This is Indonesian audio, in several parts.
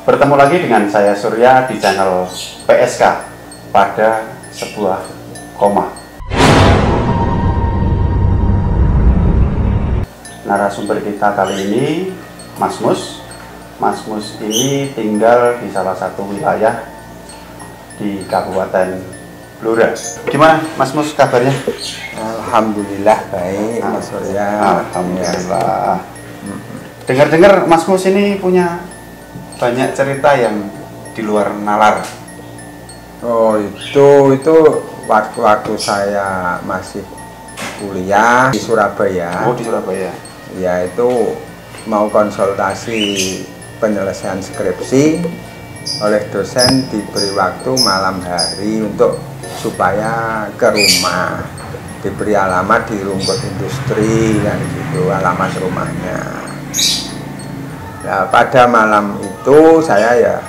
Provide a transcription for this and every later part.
Bertemu lagi dengan saya Surya di channel PSK pada sebuah koma. Narasumber kita kali ini Mas Mus. Mas Mus ini tinggal di salah satu wilayah di Kabupaten Blora. Gimana Mas Mus kabarnya? Alhamdulillah baik Mas Surya. Alhamdulillah. Dengar-dengar Mas Mus ini punya banyak cerita yang di luar nalar. Oh itu waktu saya masih kuliah di Surabaya. Oh, di Surabaya. Ya itu mau konsultasi penyelesaian skripsi oleh dosen, diberi waktu malam hari untuk supaya ke rumah, diberi alamat di Rungkut Industri dan gitu alamat rumahnya. Nah, pada malam itu saya ya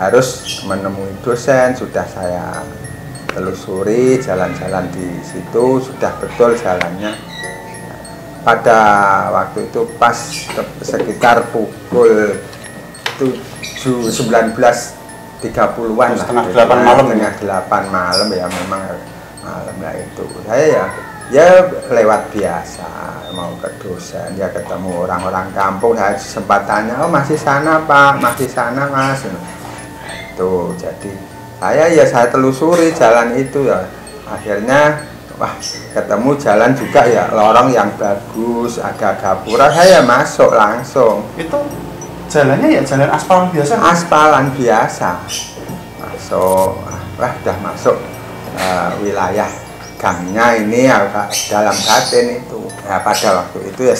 harus menemui dosen, sudah saya telusuri jalan-jalan di situ, sudah betul jalannya. Pada waktu itu pas sekitar pukul 19.30-an lah, setengah 8 malam. Setengah 8 malam ya, memang malam lah itu. Saya ya lewat biasa mau ke dosen, ya ketemu orang-orang kampung. Saya sempat tanya, oh masih sana Pak, masih sana Mas. Tuh, jadi saya telusuri jalan itu ya. Akhirnya wah, ketemu jalan juga ya, lorong yang bagus, ada gapura, saya masuk langsung. Itu jalannya ya jalan aspal biasa? Aspalan biasa. Masuk, wah udah masuk wilayah gangnya ini agak dalam Katen itu. Ya pada waktu itu ya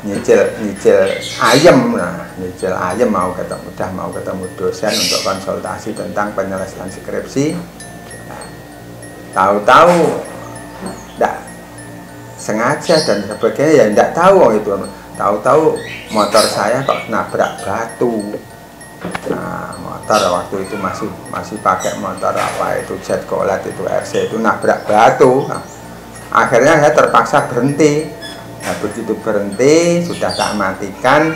nyicil ayam, nyicil ayam mau ketemu dosen untuk konsultasi tentang penyelesaian skripsi. Tahu-tahu tidak sengaja dan sebagainya, ya tidak tahu itu. Tahu-tahu motor saya kok nabrak batu. Nah, motor waktu itu masih pakai motor apa itu Jet Cooled itu RC, itu nabrak batu. Nah, akhirnya saya terpaksa berhenti. Nah, begitu berhenti sudah tak matikan,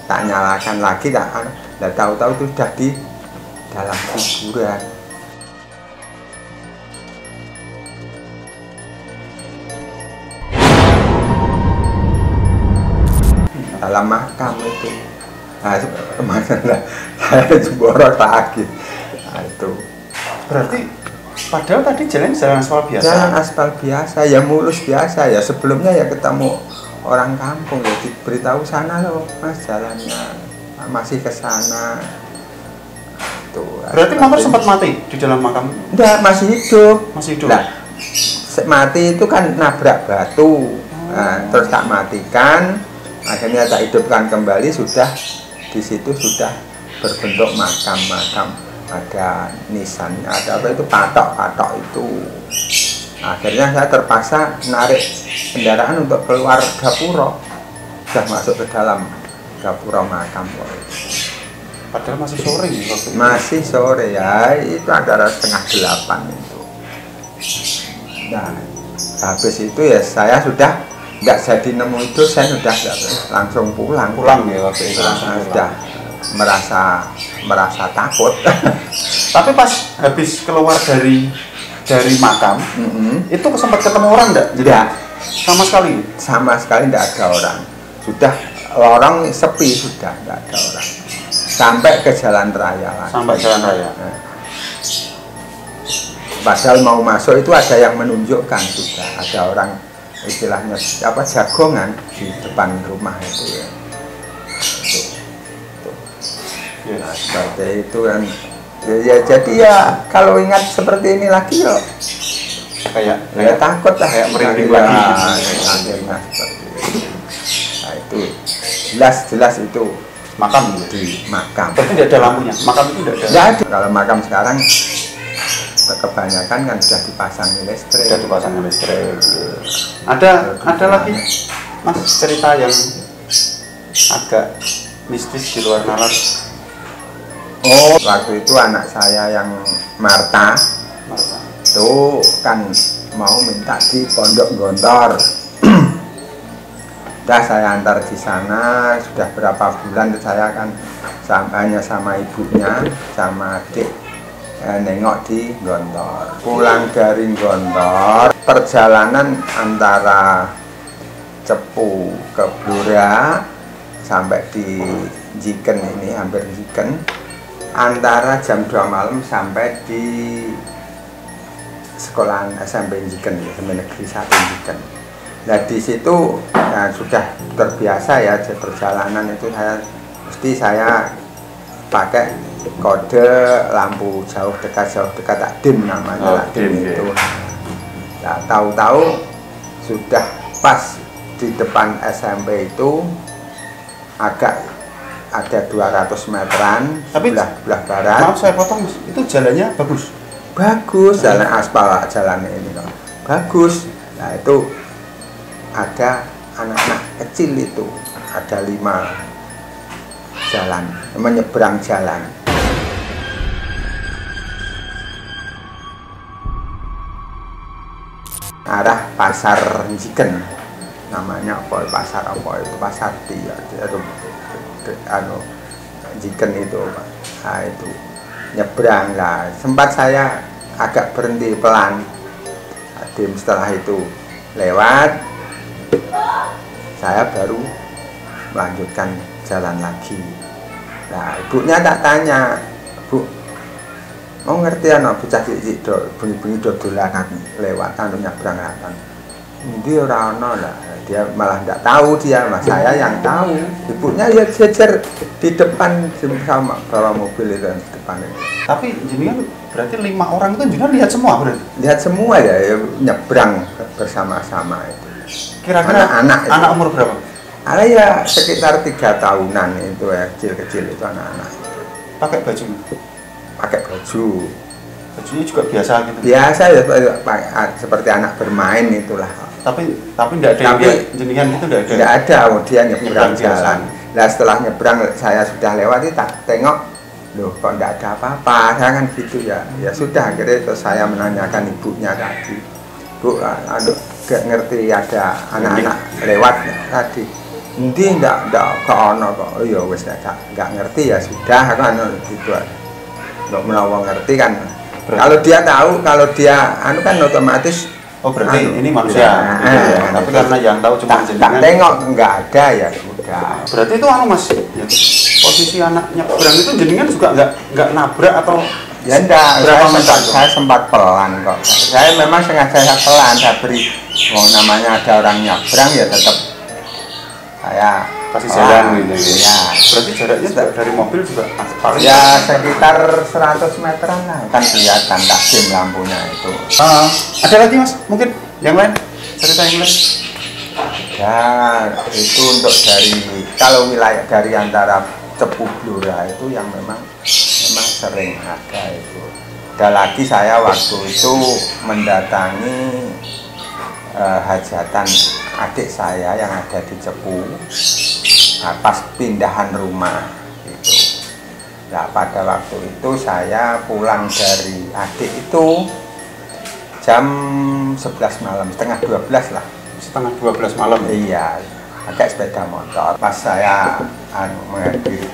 tak nyalakan lagi, dan tahu-tahu itu sudah di dalam kuburan. Dalam makam itu. Nah, kemarin saya jemborok lagi. Nah, itu. Berarti padahal tadi jalan aspal biasa. Jalan aspal biasa, ya mulus biasa ya. Sebelumnya ya ketemu orang kampung ya, diberitahu sana loh Mas jalannya, masih ke sana. Tuh. Berarti motor sempat mati di dalam makam? Enggak, masih hidup. Masih hidup. Nah, mati itu kan nabrak batu. Nah, terus tak matikan, akhirnya tak hidupkan kembali, sudah di situ sudah berbentuk makam, ada nisannya, ada apa itu, patok itu. Akhirnya saya terpaksa menarik kendaraan untuk keluar gapura, sudah masuk ke dalam gapura makam. Padahal masih sore nih waktu itu. Masih sore ya, itu antara 7:30 itu. Nah, habis itu ya saya sudah nggak jadi nemu itu, saya sudah langsung pulang ya waktu itu. Sudah merasa takut. Tapi pas habis keluar dari makam, itu sempat ketemu orang enggak? Tidak, sama sekali tidak ada orang. Sudah lorong sepi, sudah tidak ada orang. Sampai ke jalan raya lagi. Sampai jalan raya. Nah, padahal mau masuk itu ada yang menunjukkan, sudah ada orang istilahnya apa, jagongan di depan rumah itu ya. Nah, seperti itu kan. Ya, jadi ya kalau ingat seperti ini lagi ya kayak takut lah, kayak merinding ya, lagi. Nah, itu jelas itu makam di makam. Berarti tidak ada lampunya. Makam itu tidak ada. Tidak ada. Kalau makam sekarang kebanyakan kan sudah dipasang listrik. Ada lagi Mas cerita yang agak mistis di luar nalar? Oh, waktu itu anak saya yang Marta itu kan mau minta di Pondok Gontor. Sudah saya antar di sana, sudah berapa bulan saya kan hanya sama ibunya, sama adik nengok di Gontor. Pulang dari Gontor, perjalanan antara Cepu ke Blora sampai di Jiken ini, hampir Jiken, antara jam 2 malam sampai di sekolahan SMP Jiken, SMP Negeri 1 Jiken. Nah di situ ya, sudah terbiasa ya perjalanan itu saya pakai kode lampu jauh dekat tak dim namanya, dim itu. Nah, tahu-tahu sudah pas di depan SMP itu agak ada 200 meteran. Tapi belah barat. Maaf saya potong, itu jalannya bagus, jalan aspal jalannya ini loh, bagus. Nah itu ada anak-anak kecil itu, ada 5 jalan menyeberang jalan. Arah pasar Jiken, namanya apa? Pasar apa itu? Pasar Jiken itu, Pak. Nah, itu nyebrang lah. Sempat saya agak berhenti pelan. Setelah itu lewat, saya baru melanjutkan jalan lagi. Nah, ibunya tak tanya, Bu, mau ngerti anak bocah cilik do bunyi-bunyi dolanan lewat anu nyebrang ratan. Dia ora ono lah, dia malah tidak tahu dia, mas saya yang tahu. Ibunya ya jejer di depan sama bawa mobil itu di depan itu. Tapi jenengan berarti 5 orang itu jenengan lihat semua berarti? Lihat semua ya, nyebrang bersama-sama itu. Kira-kira anak umur berapa? Ada ya sekitar 3 tahunan itu ya, kecil-kecil itu anak-anak. Pakai baju? Pakai baju. Bajunya juga biasa gitu? Biasa ya, seperti anak bermain itulah. Tapi tidak ada jenengan itu tidak ada? Tidak ada, dia nyebrang jalan. Nah setelah nyebrang saya sudah lewat, tak tengok, loh kok tidak ada apa-apa, saya kan gitu ya. Ya sudah, akhirnya terus saya menanyakan ibunya tadi, Bu, gak ngerti ada anak-anak lewat tadi? Nanti tidak ke ono kok. Oh ya wes nggak ngerti ya sudah kan gitu. Nggak menawa ngerti kan. Kalau dia tahu, kalau dia kan otomatis. Oh berarti ini manusia. Ya. Tapi karena yang tahu cuma jenengan. Tak tengok nggak ada ya sudah. Berarti itu mas, ya, posisi anak nyebrang itu jenengan juga nggak nabrak atau? Ya enggak, saya sempat pelan kok. Saya memang sengaja pelan, saya beri. Namanya ada orang nyebrang ya tetap saya kasih jalan gitu ya. Berarti jaraknya dari mobil juga paling ya sekitar 100 meteran lah, kan kelihatan tak dim lampunya itu. Ada lagi mas, mungkin yang lain, cerita yang lain? Ya itu untuk kalau wilayah dari antara Cepu Blora itu yang memang sering ada itu. Ada lagi saya waktu itu mendatangi hajatan adik saya yang ada di Cepu, pas pindahan rumah itu. Nah pada waktu itu saya pulang dari adik itu jam 11 malam, setengah 12 lah. Setengah 12 malam? Iya, pakai sepeda motor. Pas saya menghadiri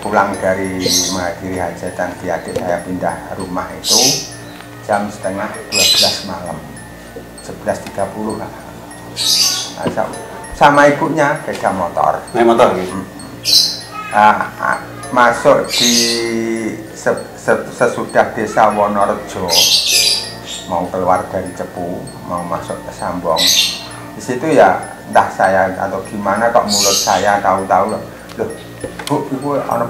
hajatan di adik saya pindah rumah itu jam setengah 12 malam, 11.30 lah. Sama ibunya beda motor. Naik motor gitu? Masuk di sesudah desa Wonorejo, mau keluar dari Cepu, mau masuk ke Sambong. Di situ ya entah saya atau gimana kok mulut saya tahu-tahu loh, Bu, ibu ono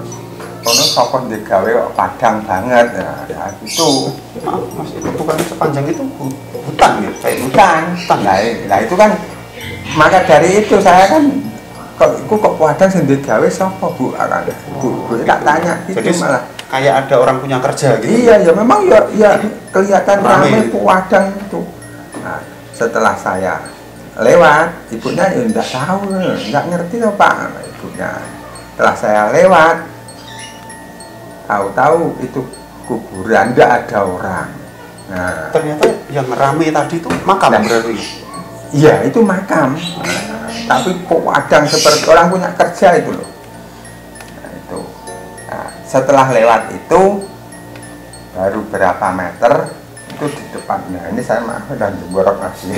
sokon digawe kok padang banget. Nah, itu mas, itu bukan sepanjang itu hutan gitu? Kayak hutan. Nah itu kan, maka dari itu saya kan kok padang sendiri gawe sapa Bu? Bu tak tanya gitu. Jadi malah kayak ada orang punya kerja gitu. Iya ya memang ya kelihatan ramai padang itu. Nah, setelah saya lewat, ibunya ya enggak tahu, enggak ngerti loh Pak ibunya. Setelah saya lewat, tahu-tahu itu kuburan, enggak ada orang. Nah, ternyata yang ramai tadi itu makam berarti? Iya itu makam. Tapi kok padang seperti orang punya kerja itu loh. Nah, itu. Nah, setelah lewat itu baru berapa meter itu di depannya ini saya maaf dan borok masih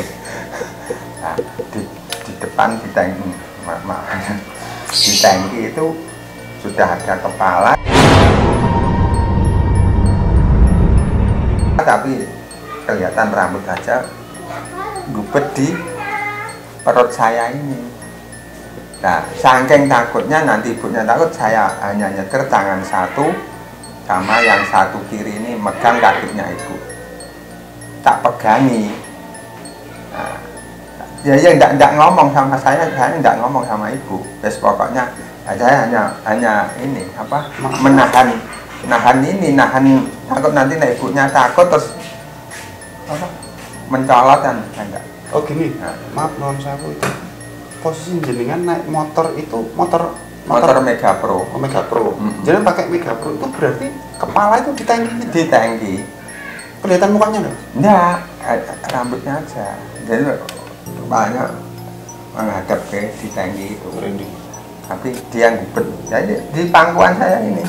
nah, di depan di tangki maaf di tangki itu sudah ada kepala tapi kelihatan rambut aja gubet di perut saya ini. Nah, saking takutnya nanti ibunya takut, saya hanya nyetir tangan satu sama yang satu kiri ini megang kakinya ibu, tak pegangi. Nah, ya enggak ngomong sama saya enggak ngomong sama ibu. Terus pokoknya saya hanya ini apa menahan takut nanti ibunya takut terus apa mencolot kan enggak. Oh gini, nah, maaf non sapu itu posisi jenengan naik motor itu motor Mega Pro. Oh, Mega Pro. Jadi pakai Mega Pro itu berarti kepala itu di tangki. Di tangki. Kelihatan mukanya enggak? Enggak, rambutnya aja. Jadi kepalanya menghadap ke di tangki itu. Tapi dia gubet. Jadi di pangkuan saya ini.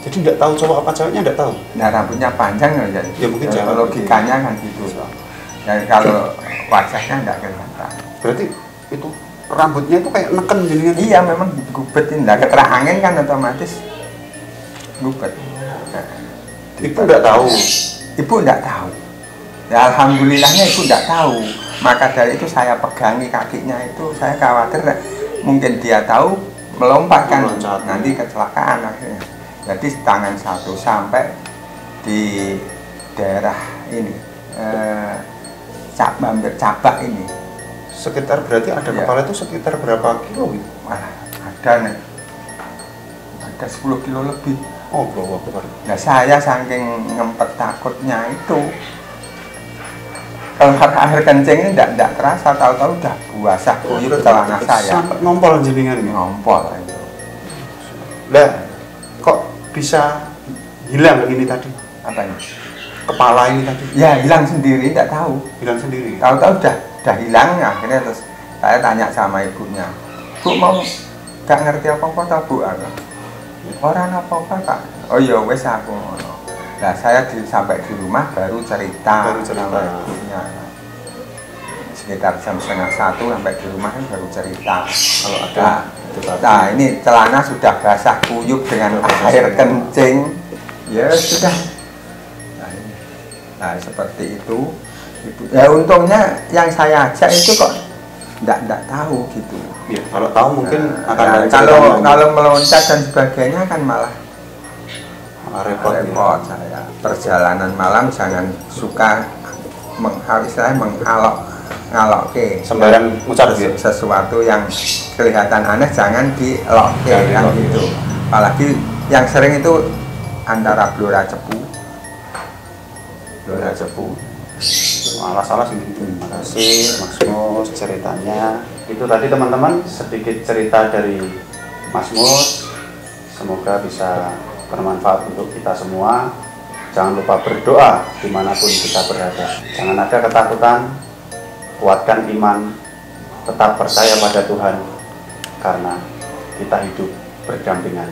Jadi enggak tahu cowok apa ceweknya enggak tahu. Nah, rambutnya panjang ya. Ya mungkin logikanya kan gitu. Dan kalau wajahnya enggak kelihatan. Berarti itu rambutnya itu kayak neken jenengan. Iya, memang gubet ini. Nah, keterang angin kan otomatis gubet. Nah, ibu enggak tahu. Ibu enggak tahu. Ya, alhamdulillahnya ibu enggak tahu. Maka dari itu saya pegangi kakinya itu, saya khawatir mungkin dia tahu melompat kan nanti kecelakaan akhirnya. Jadi tangan satu sampai di daerah ini cabak ini. Sekitar berarti ada ya. Kepala itu sekitar berapa kilo gitu? Wah, ada nih. Ada 10 kilo lebih. Oh, bawa keluar. Nah, saya saking ngempet takutnya itu. Kalau air kencing ini enggak terasa, tahu-tahu udah basah kuyup celana saya. Sampai ngompol jenengan ini. Ngompol itu. Lah, kok bisa hilang ini tadi? Apa ini? Kepala ini tadi? Ya, hilang sendiri, enggak tahu. Hilang sendiri. Tahu-tahu udah hilang, akhirnya terus saya tanya sama ibunya, Bu mau gak ngerti apa-apa tak Bu? Orang apa-apa Pak? Oh iya wes aku ngono. Nah saya sampai di rumah baru cerita sama ibunya. Sekitar jam 12:30 sampai di rumah baru cerita. Kalau ada nah ini celana sudah basah kuyup dengan air kencing. Ya sudah. Nah seperti itu. Ya untungnya yang saya ajak itu kok enggak tahu gitu. Ya, kalau tahu mungkin akan kalau meloncat dan sebagainya kan malah repot ya. Saya perjalanan malam jangan suka ngalok ke sembarang ucap sesuatu yang kelihatan aneh jangan dielok ke kan gitu. Apalagi yang sering itu antara Blora Cepu. Salah sih. Terima kasih Mas Mus ceritanya. Itu tadi teman-teman sedikit cerita dari Mas Mus. Semoga bisa bermanfaat untuk kita semua. Jangan lupa berdoa dimanapun kita berada. Jangan ada ketakutan. Kuatkan iman. Tetap percaya pada Tuhan. Karena kita hidup berdampingan.